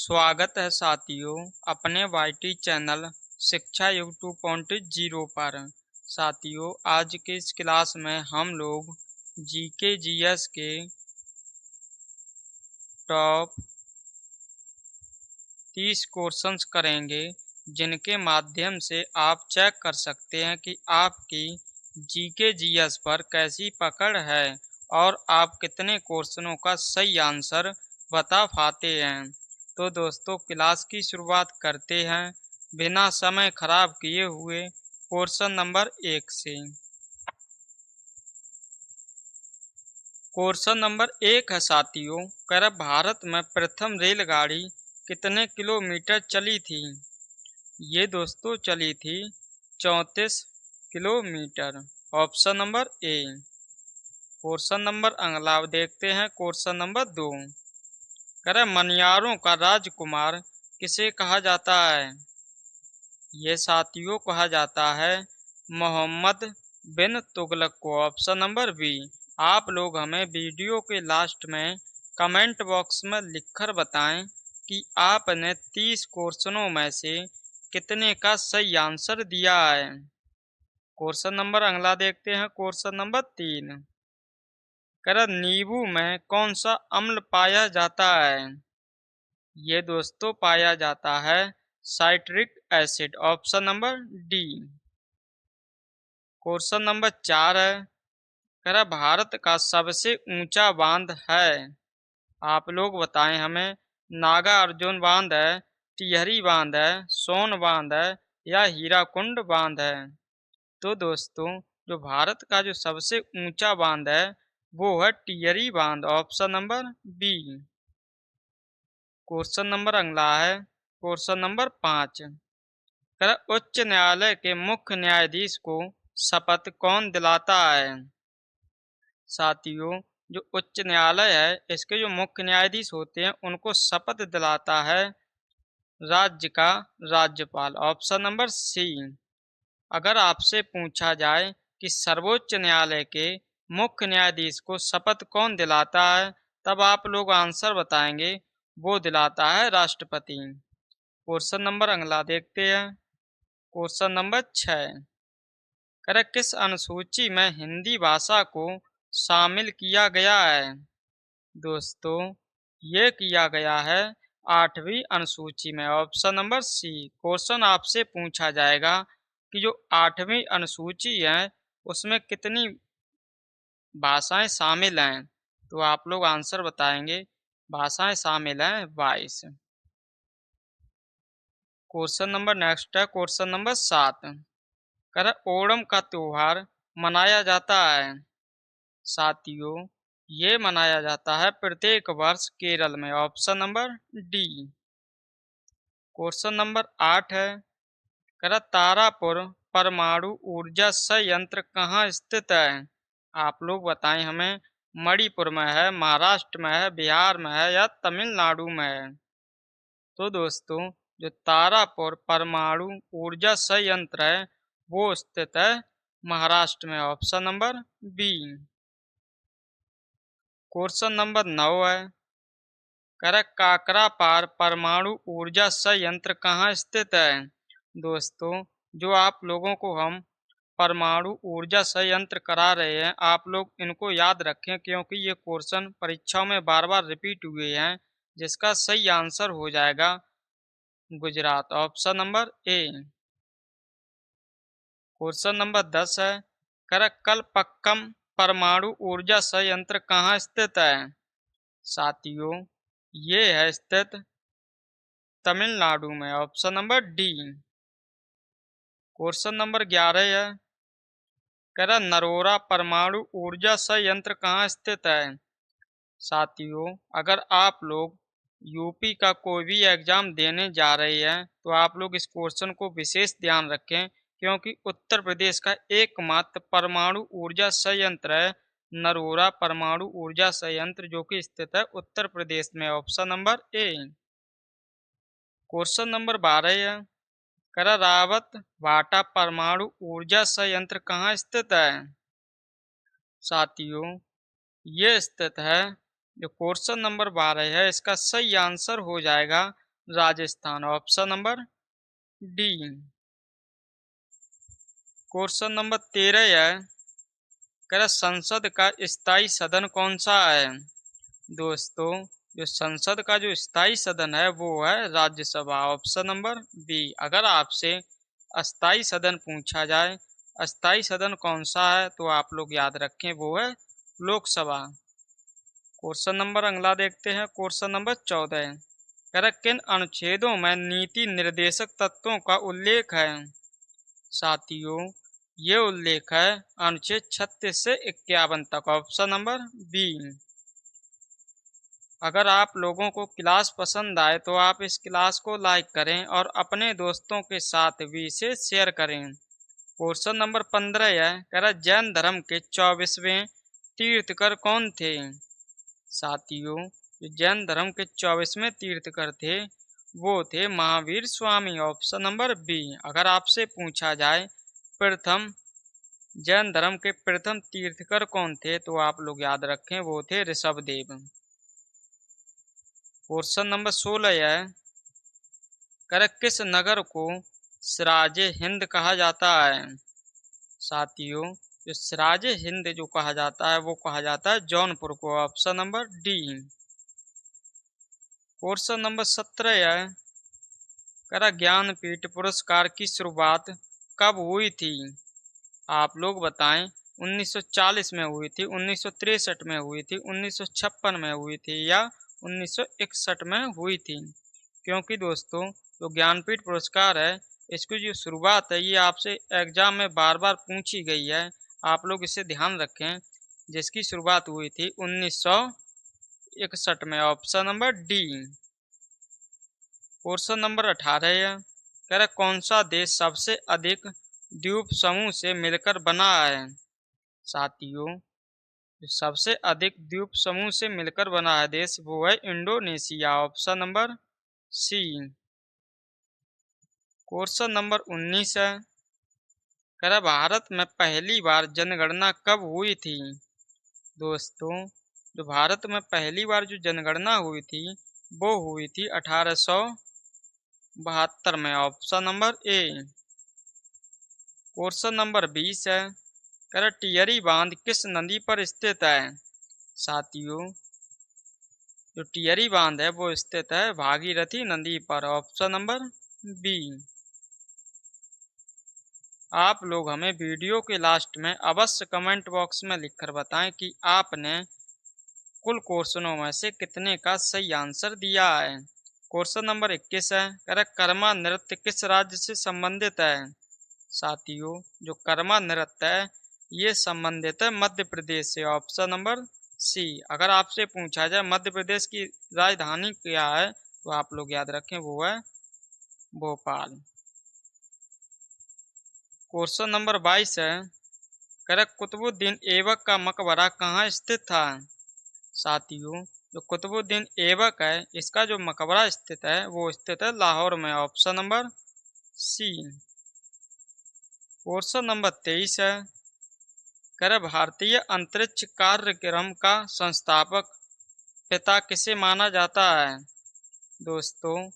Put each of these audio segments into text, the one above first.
स्वागत है साथियों अपने वाईटी चैनल शिक्षा युग 2.0 पर। साथियों, आज के इस क्लास में हम लोग जीके जीएस के टॉप 30 क्वेश्चंस करेंगे, जिनके माध्यम से आप चेक कर सकते हैं कि आपकी जीके जीएस पर कैसी पकड़ है और आप कितने क्वेश्चनों का सही आंसर बता पाते हैं। तो दोस्तों, क्लास की शुरुआत करते हैं बिना समय खराब किए हुए क्वेश्चन नंबर 1 से। क्वेश्चन नंबर 1 है साथियों, भारत में प्रथम रेलगाड़ी कितने किलोमीटर चली थी? ये दोस्तों चली थी 34 kilometre. Option number A. Question number अगला देखते हैं, क्वेश्चन नंबर 2। मनियारों का राजकुमार किसे कहा जाता है? ये साथियों कहा जाता है मोहम्मद बिन तुगलक को। Option number B. आप लोग हमें वीडियो के लास्ट में कमेंट बॉक्स में लिखकर बताएं कि आपने 30 क्वेश्चनों में से कितने का सही आंसर दिया है। क्वेश्चन नंबर अगला देखते हैं, क्वेश्चन नंबर 3। नींबू में कौन सा अम्ल पाया जाता है? ये दोस्तों पाया जाता है citric acid. Option number D. Question number 4 है, भारत का सबसे ऊंचा बांध है? आप लोग बताएं हमें, नागा अर्जुन बांध है, टिहरी बांध है, सोन बांध है या हीराकुंड बांध है? तो दोस्तों, जो भारत का जो सबसे ऊंचा बांध है वो है टिहरी बांध। Option number B. Question number अगला है, क्वेश्चन नंबर 5। उच्च न्यायालय के मुख्य न्यायाधीश को शपथ कौन दिलाता है? साथियों, जो उच्च न्यायालय है इसके जो मुख्य न्यायाधीश होते हैं उनको शपथ दिलाता है राज्य का राज्यपाल। Option number C. अगर आपसे पूछा जाए कि सर्वोच्च न्यायालय के मुख्य न्यायाधीश को शपथ कौन दिलाता है, तब आप लोग आंसर बताएंगे वो दिलाता है राष्ट्रपति। क्वेश्चन नंबर अगला देखते हैं, क्वेश्चन नंबर 6। किस अनुसूची में हिंदी भाषा को शामिल किया गया है? दोस्तों, ये किया गया है 8वीं अनुसूची में। Option number C. क्वेश्चन आपसे पूछा जाएगा कि जो 8वीं अनुसूची है उसमें कितनी भाषाएं शामिल हैं, तो आप लोग आंसर बताएंगे भाषाएं शामिल हैं 22। क्वेश्चन नंबर नेक्स्ट है, क्वेश्चन नंबर 7। ओणम का त्योहार मनाया जाता है? साथियों, ये मनाया जाता है प्रत्येक वर्ष केरल में। Option number D. Question number 8 है, तारापुर परमाणु ऊर्जा संयंत्र कहाँ स्थित है? आप लोग बताएं हमें, मणिपुर में है, महाराष्ट्र में है, बिहार में है या तमिलनाडु में है? तो दोस्तों, जो तारापुर परमाणु ऊर्जा संयंत्र है वो स्थित है महाराष्ट्र में। Option number B. Question number 9 है, काकरापार परमाणु ऊर्जा संयंत्र कहाँ स्थित है? दोस्तों, जो आप लोगों को हम परमाणु ऊर्जा संयंत्र करा रहे हैं, आप लोग इनको याद रखें क्योंकि ये क्वेश्चन परीक्षाओं में बार बार रिपीट हुए हैं। जिसका सही आंसर हो जाएगा Gujarat. Option number A. Question number 10 है, कलपक्कम परमाणु ऊर्जा संयंत्र कहाँ स्थित है? साथियों, ये है स्थित तमिलनाडु में। Option number D. Question number 11 है, नरोरा परमाणु ऊर्जा संयंत्र कहाँ स्थित है? साथियों, अगर आप लोग यूपी का कोई भी एग्जाम देने जा रहे हैं तो आप लोग इस क्वेश्चन को विशेष ध्यान रखें, क्योंकि उत्तर प्रदेश का एकमात्र परमाणु ऊर्जा संयंत्र है नरोरा परमाणु ऊर्जा संयंत्र, जो कि स्थित है उत्तर प्रदेश में। Option number A. Question number 12 है, रावत भाटा परमाणु ऊर्जा संयंत्र कहाँ स्थित है? साथियों, ये स्थित है, जो क्वेश्चन नंबर 12 है इसका सही आंसर हो जाएगा Rajasthan. Option number D. Question number 13 है, कह रहा संसद का स्थायी सदन कौन सा है? दोस्तों, जो संसद का जो स्थायी सदन है वो है राज्यसभा। Option number B. अगर आपसे अस्थायी सदन पूछा जाए, अस्थायी सदन कौन सा है, तो आप लोग याद रखें वो है लोकसभा। क्वेश्चन नंबर अगला देखते हैं, क्वेश्चन नंबर 14। कह रहा किन अनुच्छेदों में नीति निर्देशक तत्वों का उल्लेख है? साथियों, ये उल्लेख है अनुच्छेद 36 से 51 तक। Option number B. अगर आप लोगों को क्लास पसंद आए तो आप इस क्लास को लाइक करें और अपने दोस्तों के साथ भी इसे शेयर करें। क्वेश्चन नंबर 15 है, कह रहा जैन धर्म के 24वें तीर्थकर कौन थे? साथियों, जो जैन धर्म के 24वें तीर्थकर थे वो थे Mahavir Swami. Option number B. अगर आपसे पूछा जाए प्रथम जैन धर्म के प्रथम तीर्थकर कौन थे, तो आप लोग याद रखें वो थे ऋषभदेव। क्वेश्चन नंबर 16 है, कर किस नगर को सिराजे हिंद कहा जाता है? साथियों, जो सिराजे हिंद जो कहा जाता है वो कहा जाता है जौनपुर को। Option number D. Question number 17 है, करा ज्ञानपीठ पुरस्कार की शुरुआत कब हुई थी? आप लोग बताएं। 1940 में हुई थी, 1963 में हुई थी, 1956 में हुई थी या 1961 में हुई थी? क्योंकि दोस्तों, जो ज्ञानपीठ पुरस्कार है इसकी जो शुरुआत है ये आपसे एग्जाम में बार बार पूछी गई है। आप लोग इसे ध्यान रखें, जिसकी शुरुआत हुई थी 1961 में। Option number D. Question number 18 है, कह रहा कौन सा देश सबसे अधिक द्वीप समूह से मिलकर बना है? साथियों, जो सबसे अधिक द्वीप समूह से मिलकर बना है देश वो है Indonesia. Option number C. Question number 19 है, कह रहा भारत में पहली बार जनगणना कब हुई थी? दोस्तों, जो भारत में पहली बार जो जनगणना हुई थी वो हुई थी 1872 में। Option number A. Question number 20 है, कह रहा टिहरी बांध किस नदी पर स्थित है? साथियों, जो टिहरी बांध है वो स्थित है भागीरथी नदी पर। Option number B. आप लोग हमें वीडियो के लास्ट में अवश्य कमेंट बॉक्स में लिखकर बताएं कि आपने कुल क्वेश्चनों में से कितने का सही आंसर दिया है। क्वेश्चन नंबर 21 है, कह रहा कर्मा नृत्य किस राज्य से संबंधित है? साथियों, जो कर्मा नृत्य है ये संबंधित है मध्य प्रदेश से। Option number C. अगर आपसे पूछा जाए मध्य प्रदेश की राजधानी क्या है, तो आप लोग याद रखें वो है भोपाल। क्वेश्चन नंबर 22 है, कह रहा कुतुबुद्दीन ऐबक का मकबरा कहाँ स्थित था? साथियों, जो कुतुबुद्दीन ऐबक है इसका जो मकबरा स्थित है वो स्थित है लाहौर में। Option number C. Question number 23 है, कह रहा भारतीय अंतरिक्ष कार्यक्रम का संस्थापक पिता किसे माना जाता है? दोस्तों,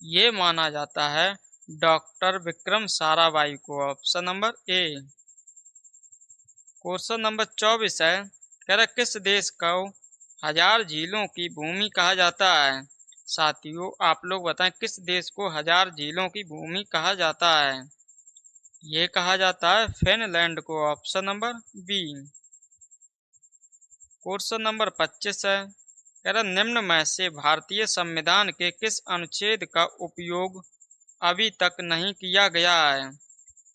ये माना जाता है डॉक्टर विक्रम साराभाई को। Option number A. Question number 24 है, कह रहा किस देश को 1000 झीलों की भूमि कहा जाता है? साथियों, आप लोग बताएं किस देश को 1000 झीलों की भूमि कहा जाता है? ये कहा जाता है फिनलैंड को। Option number B. Question number 25 है, कह रहा निम्न में से भारतीय संविधान के किस अनुच्छेद का उपयोग अभी तक नहीं किया गया है?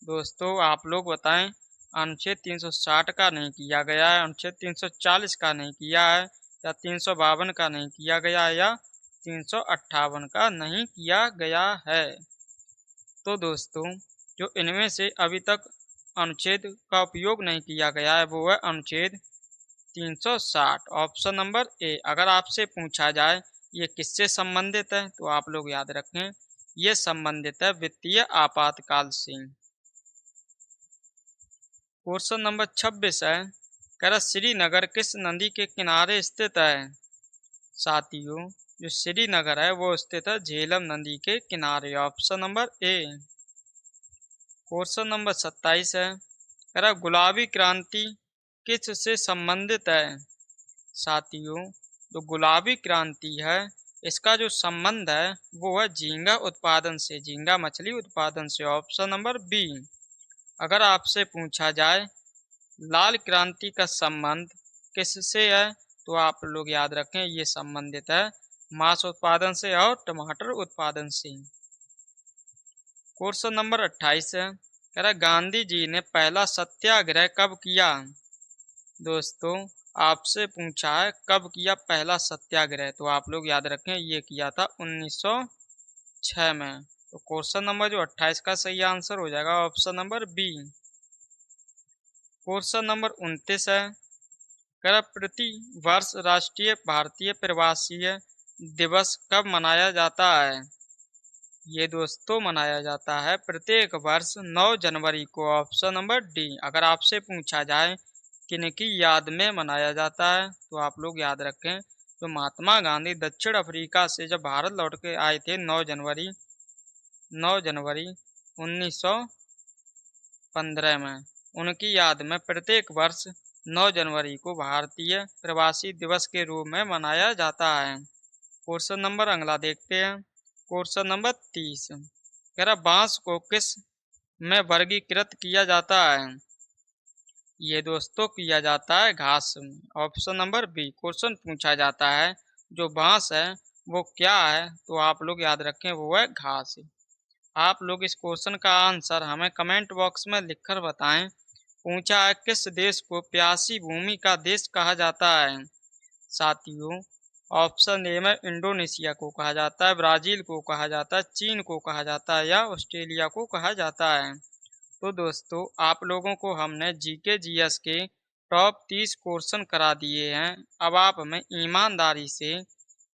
दोस्तों, आप लोग बताएं। अनुच्छेद 360 का नहीं किया गया है, अनुच्छेद 340 का नहीं किया है, या 352 का नहीं किया गया है, या 358 का नहीं किया गया है? तो दोस्तों, जो इनमें से अभी तक अनुच्छेद का उपयोग नहीं किया गया है वो है अनुच्छेद 360। Option number A. अगर आपसे पूछा जाए ये किससे संबंधित है, तो आप लोग याद रखें ये संबंधित है वित्तीय आपातकाल से। क्वेश्चन नंबर 26 है, कह रहा श्रीनगर किस नदी के किनारे स्थित है? साथियों, जो श्रीनगर है वो स्थित है झेलम नदी के किनारे। Option number A. Question number 27 है, कह रहा गुलाबी क्रांति किस से संबंधित है। साथियों, जो गुलाबी क्रांति है इसका जो संबंध है वो है झींगा उत्पादन से, झींगा मछली उत्पादन से। Option number B. अगर आपसे पूछा जाए लाल क्रांति का संबंध किससे है तो आप लोग याद रखें ये संबंधित है मांस उत्पादन से और टमाटर उत्पादन से। क्वेश्चन नंबर 28 है, कह रहा गांधी जी ने पहला सत्याग्रह कब किया। दोस्तों, आपसे पूछा है कब किया पहला सत्याग्रह, तो आप लोग याद रखें ये किया था 1906 में। तो क्वेश्चन नंबर जो 28 का सही आंसर हो जाएगा option number B. Question number 29 है, कह प्रति वर्ष राष्ट्रीय भारतीय प्रवासी दिवस कब मनाया जाता है। ये दोस्तों मनाया जाता है प्रत्येक वर्ष 9 जनवरी को। Option number D. अगर आपसे पूछा जाए किनकी याद में मनाया जाता है तो आप लोग याद रखें तो महात्मा गांधी दक्षिण अफ्रीका से जब भारत लौट के आए थे 9 जनवरी 1915 में, उनकी याद में प्रत्येक वर्ष 9 जनवरी को भारतीय प्रवासी दिवस के रूप में मनाया जाता है। क्वेश्चन नंबर अगला देखते हैं। क्वेश्चन नंबर 30, कह रहा बांस को किस में वर्गीकृत किया जाता है। ये दोस्तों किया जाता है घास में। Option number B. क्वेश्चन पूछा जाता है जो बांस है वो क्या है तो आप लोग याद रखें वो है घास। आप लोग इस क्वेश्चन का आंसर हमें कमेंट बॉक्स में लिखकर बताएं। पूछा है किस देश को प्यासी भूमि का देश कहा जाता है। साथियों, ऑप्शन ए में इंडोनेशिया को कहा जाता है, ब्राजील को कहा जाता है, चीन को कहा जाता है या ऑस्ट्रेलिया को कहा जाता है। तो दोस्तों, आप लोगों को हमने जीके जीएस के टॉप 30 क्वेश्चन करा दिए हैं। अब आप हमें ईमानदारी से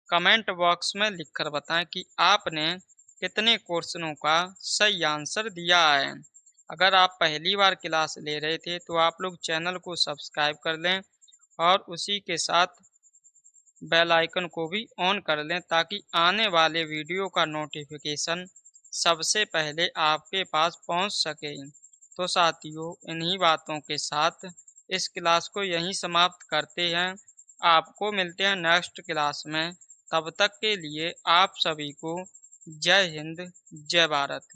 कमेंट बॉक्स में लिखकर बताएं कि आपने कितने क्वेश्चनों का सही आंसर दिया है। अगर आप पहली बार क्लास ले रहे थे तो आप लोग चैनल को सब्सक्राइब कर लें और उसी के साथ बेल आइकन को भी ऑन कर लें ताकि आने वाले वीडियो का नोटिफिकेशन सबसे पहले आपके पास पहुंच सके। तो साथियों, इन्हीं बातों के साथ इस क्लास को यहीं समाप्त करते हैं। आपको मिलते हैं नेक्स्ट क्लास में। तब तक के लिए आप सभी को जय हिंद, जय भारत।